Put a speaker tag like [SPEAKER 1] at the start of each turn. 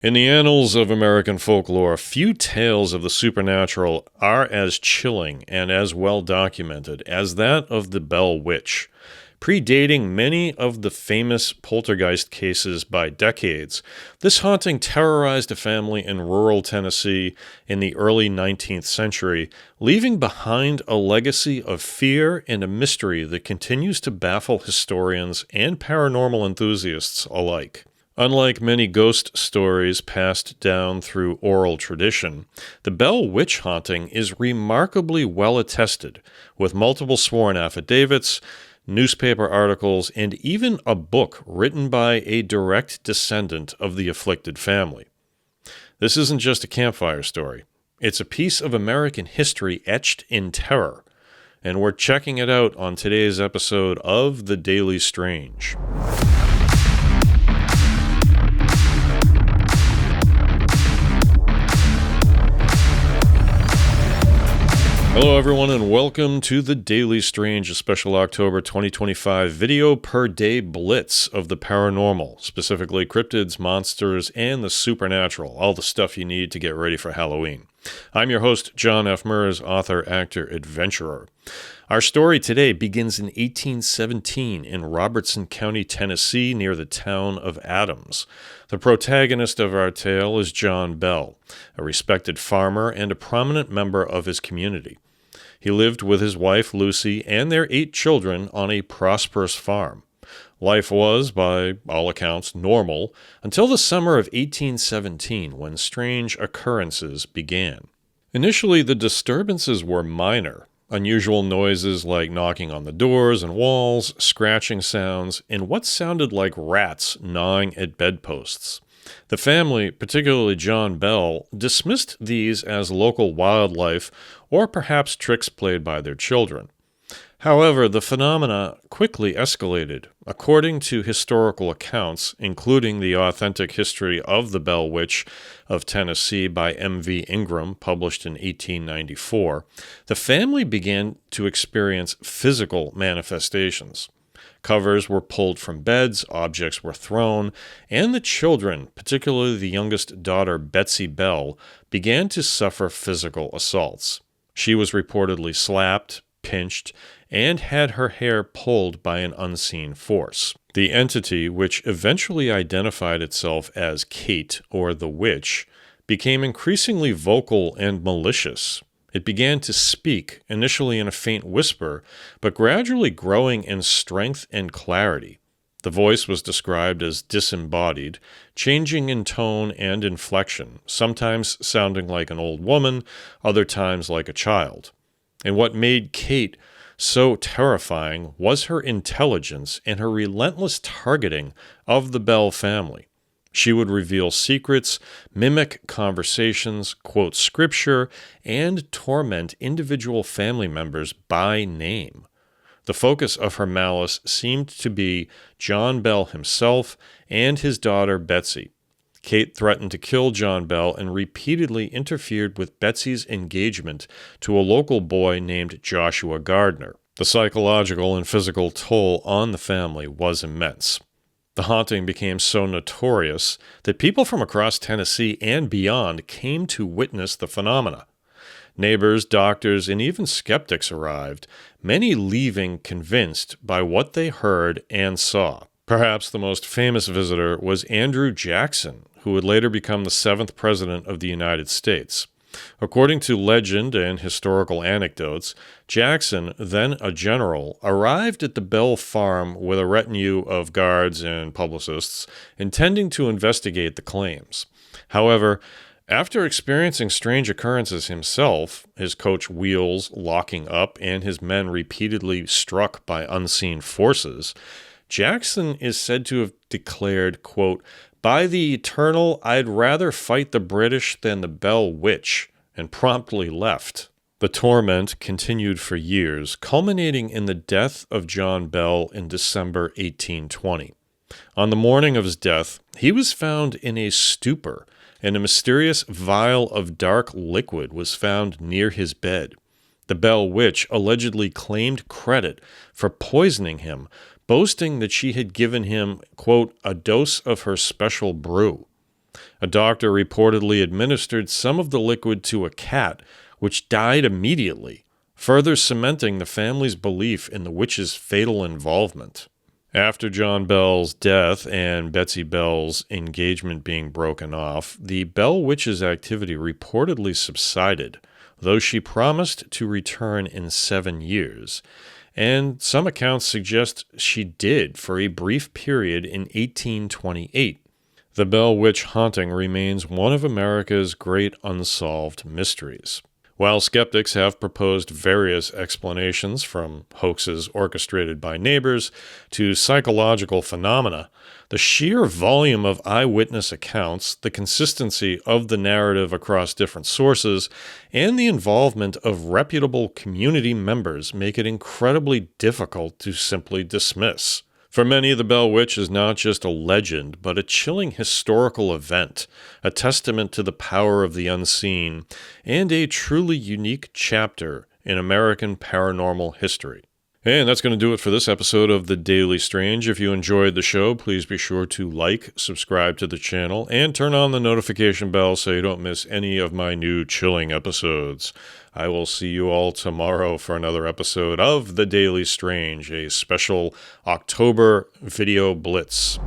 [SPEAKER 1] In the annals of American folklore, few tales of the supernatural are as chilling and as well documented as that of the Bell Witch. Predating many of the famous poltergeist cases by decades, this haunting terrorized a family in rural Tennessee in the early 19th century, leaving behind a legacy of fear and a mystery that continues to baffle historians and paranormal enthusiasts alike. Unlike many ghost stories passed down through oral tradition, the Bell Witch haunting is remarkably well attested, with multiple sworn affidavits, newspaper articles, and even a book written by a direct descendant of the afflicted family. This isn't just a campfire story. It's a piece of American history etched in terror, and we're checking it out on today's episode of The Daily Strange. Hello everyone and welcome to The Daily Strange, a special October 2025 video per day blitz of the paranormal, specifically cryptids, monsters, and the supernatural, all the stuff you need to get ready for Halloween. I'm your host, John F. Murs, author, actor, adventurer. Our story today begins in 1817 in Robertson County, Tennessee, near the town of Adams. The protagonist of our tale is John Bell, a respected farmer and a prominent member of his community. He lived with his wife, Lucy, and their 8 children on a prosperous farm. Life was, by all accounts, normal until the summer of 1817, when strange occurrences began. Initially, the disturbances were minor. Unusual noises like knocking on the doors and walls, scratching sounds, and what sounded like rats gnawing at bedposts. The family, particularly John Bell, dismissed these as local wildlife or perhaps tricks played by their children. However, the phenomena quickly escalated. According to historical accounts, including the authentic history of the Bell Witch of Tennessee by M.V. Ingram, published in 1894, the family began to experience physical manifestations. Covers were pulled from beds, objects were thrown, and the children, particularly the youngest daughter Betsy Bell, began to suffer physical assaults. She was reportedly slapped, pinched, and had her hair pulled by an unseen force. The entity, which eventually identified itself as Kate, or the Witch, became increasingly vocal and malicious. It began to speak, initially in a faint whisper, but gradually growing in strength and clarity. The voice was described as disembodied, changing in tone and inflection, sometimes sounding like an old woman, other times like a child. And what made Kate so terrifying was her intelligence and her relentless targeting of the Bell family. She would reveal secrets, mimic conversations, quote scripture, and torment individual family members by name. The focus of her malice seemed to be John Bell himself and his daughter Betsy. Kate threatened to kill John Bell and repeatedly interfered with Betsy's engagement to a local boy named Joshua Gardner. The psychological and physical toll on the family was immense. The haunting became so notorious that people from across Tennessee and beyond came to witness the phenomena. Neighbors, doctors, and even skeptics arrived, many leaving convinced by what they heard and saw. Perhaps the most famous visitor was Andrew Jackson, who would later become the 7th President of the United States. According to legend and historical anecdotes, Jackson, then a general, arrived at the Bell farm with a retinue of guards and publicists, intending to investigate the claims. However, after experiencing strange occurrences himself, his coach wheels locking up and his men repeatedly struck by unseen forces, Jackson is said to have declared, quote, "By the eternal, I'd rather fight the British than the Bell Witch," and promptly left. The torment continued for years, culminating in the death of John Bell in December 1820. On the morning of his death, he was found in a stupor, and a mysterious vial of dark liquid was found near his bed. The Bell Witch allegedly claimed credit for poisoning him, boasting that she had given him, quote, a dose of her special brew. A doctor reportedly administered some of the liquid to a cat, which died immediately, further cementing the family's belief in the witch's fatal involvement. After John Bell's death and Betsy Bell's engagement being broken off, the Bell witch's activity reportedly subsided, though she promised to return in 7 years. And some accounts suggest she did for a brief period in 1828. The Bell Witch haunting remains one of America's great unsolved mysteries. While skeptics have proposed various explanations, from hoaxes orchestrated by neighbors to psychological phenomena, the sheer volume of eyewitness accounts, the consistency of the narrative across different sources, and the involvement of reputable community members make it incredibly difficult to simply dismiss. For many, the Bell Witch is not just a legend, but a chilling historical event, a testament to the power of the unseen, and a truly unique chapter in American paranormal history. And that's going to do it for this episode of The Daily Strange. If you enjoyed the show, please be sure to like, subscribe to the channel, and turn on the notification bell so you don't miss any of my new chilling episodes. I will see you all tomorrow for another episode of The Daily Strange, a special October video blitz.